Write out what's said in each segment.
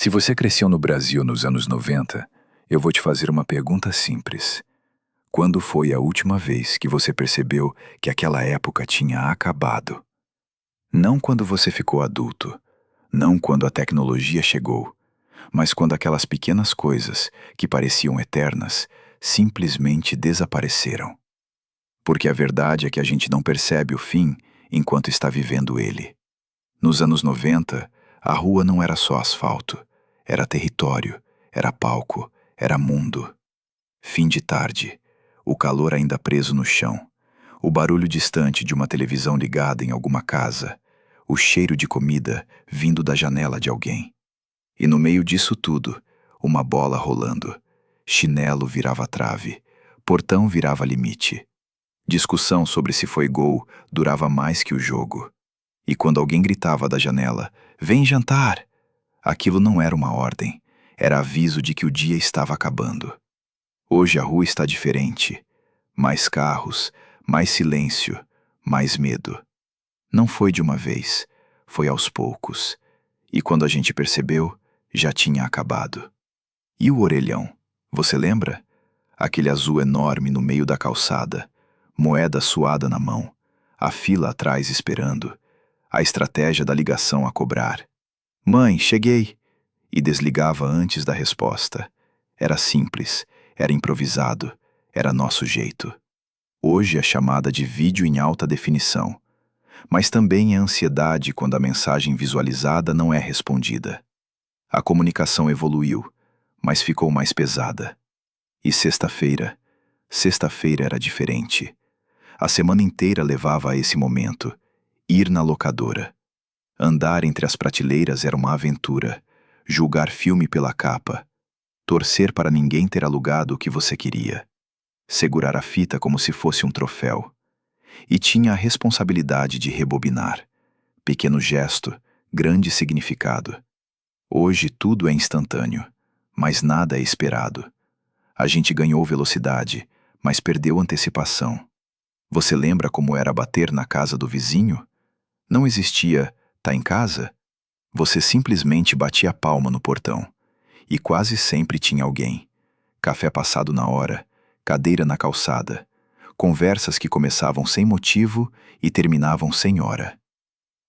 Se você cresceu no Brasil nos anos 90, eu vou te fazer uma pergunta simples. Quando foi a última vez que você percebeu que aquela época tinha acabado? Não quando você ficou adulto, não quando a tecnologia chegou, mas quando aquelas pequenas coisas que pareciam eternas simplesmente desapareceram. Porque a verdade é que a gente não percebe o fim enquanto está vivendo ele. Nos anos 90, a rua não era só asfalto, era território, era palco, era mundo. Fim de tarde, o calor ainda preso no chão, o barulho distante de uma televisão ligada em alguma casa, o cheiro de comida vindo da janela de alguém. E no meio disso tudo, uma bola rolando. Chinelo virava trave, portão virava limite. Discussão sobre se foi gol durava mais que o jogo. E quando alguém gritava da janela, "Vem jantar!", aquilo não era uma ordem, era aviso de que o dia estava acabando. Hoje a rua está diferente. Mais carros, mais silêncio, mais medo. Não foi de uma vez, foi aos poucos. E quando a gente percebeu, já tinha acabado. E o orelhão, você lembra? Aquele azul enorme no meio da calçada, moeda suada na mão, a fila atrás esperando, a estratégia da ligação a cobrar. "Mãe, cheguei!" E desligava antes da resposta. Era simples, era improvisado, era nosso jeito. Hoje é chamada de vídeo em alta definição, mas também é ansiedade quando a mensagem visualizada não é respondida. A comunicação evoluiu, mas ficou mais pesada. E sexta-feira era diferente. A semana inteira levava a esse momento, ir na locadora. Andar entre as prateleiras era uma aventura, julgar filme pela capa, torcer para ninguém ter alugado o que você queria, segurar a fita como se fosse um troféu. E tinha a responsabilidade de rebobinar. Pequeno gesto, grande significado. Hoje tudo é instantâneo, mas nada é esperado. A gente ganhou velocidade, mas perdeu antecipação. Você lembra como era bater na casa do vizinho? Não existia "tá em casa"? Você simplesmente batia a palma no portão. E quase sempre tinha alguém. Café passado na hora, cadeira na calçada, conversas que começavam sem motivo e terminavam sem hora.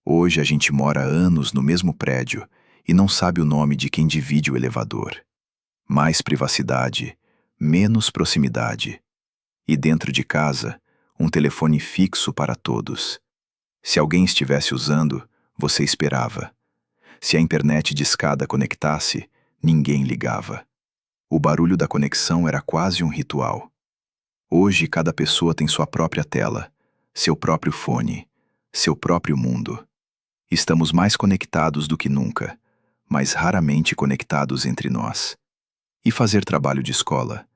Hoje a gente mora há anos no mesmo prédio e não sabe o nome de quem divide o elevador. Mais privacidade, menos proximidade. E dentro de casa, um telefone fixo para todos. Se alguém estivesse usando, você esperava. Se a internet discada conectasse, ninguém ligava. O barulho da conexão era quase um ritual. Hoje cada pessoa tem sua própria tela, seu próprio fone, seu próprio mundo. Estamos mais conectados do que nunca, mas raramente conectados entre nós. E fazer trabalho de escola?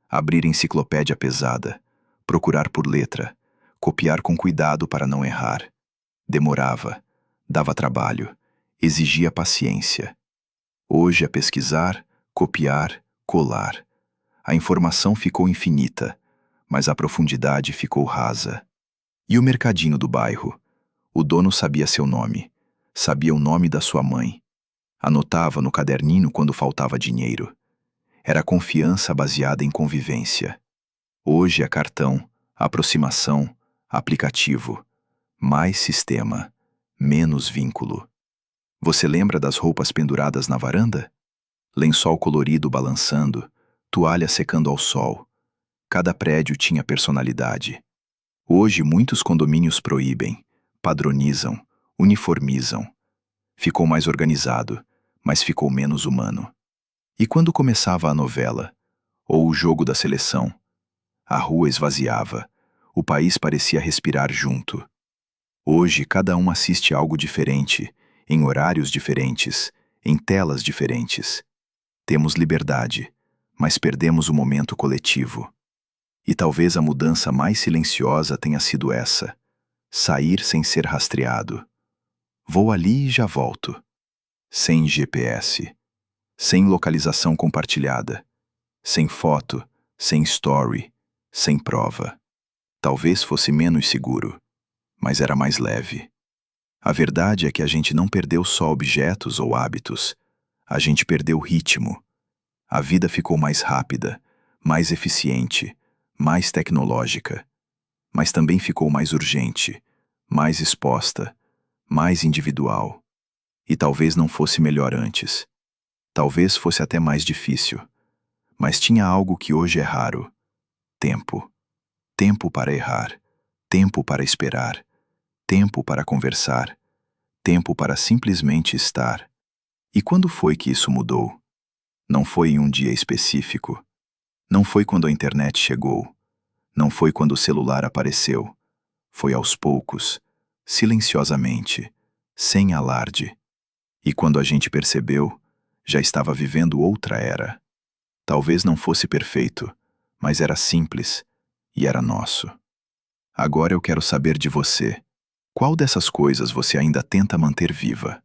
Abrir enciclopédia pesada, procurar por letra, copiar com cuidado para não errar. Demorava, dava trabalho, exigia paciência. Hoje é pesquisar, copiar, colar. A informação ficou infinita, mas a profundidade ficou rasa. E o mercadinho do bairro? O dono sabia seu nome, sabia o nome da sua mãe. Anotava no caderninho quando faltava dinheiro. Era confiança baseada em convivência. Hoje é cartão, aproximação, aplicativo. Mais sistema, menos vínculo. Você lembra das roupas penduradas na varanda? Lençol colorido balançando, toalha secando ao sol. Cada prédio tinha personalidade. Hoje muitos condomínios proíbem, padronizam, uniformizam. Ficou mais organizado, mas ficou menos humano. E quando começava a novela, ou o jogo da seleção, a rua esvaziava, o país parecia respirar junto. Hoje cada um assiste algo diferente, em horários diferentes, em telas diferentes. Temos liberdade, mas perdemos o momento coletivo. E talvez a mudança mais silenciosa tenha sido essa: sair sem ser rastreado. Vou ali e já volto. Sem GPS, sem localização compartilhada, sem foto, sem story, sem prova. Talvez fosse menos seguro, mas era mais leve. A verdade é que a gente não perdeu só objetos ou hábitos, A gente perdeu o ritmo. A vida ficou mais rápida, mais eficiente, mais tecnológica. Mas também ficou mais urgente, mais exposta, mais individual. E talvez não fosse melhor antes. Talvez fosse até mais difícil. Mas tinha algo que hoje é raro: tempo. Tempo para errar, tempo para esperar, tempo para conversar, tempo para simplesmente estar. E quando foi que isso mudou? Não foi em um dia específico. Não foi quando a internet chegou. Não foi quando o celular apareceu. Foi aos poucos, silenciosamente, sem alarde. E quando a gente percebeu, já estava vivendo outra era. Talvez não fosse perfeito, mas era simples e era nosso. Agora eu quero saber de você. Qual dessas coisas você ainda tenta manter viva?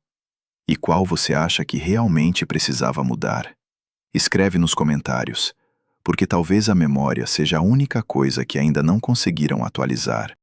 E qual você acha que realmente precisava mudar? Escreve nos comentários, porque talvez a memória seja a única coisa que ainda não conseguiram atualizar.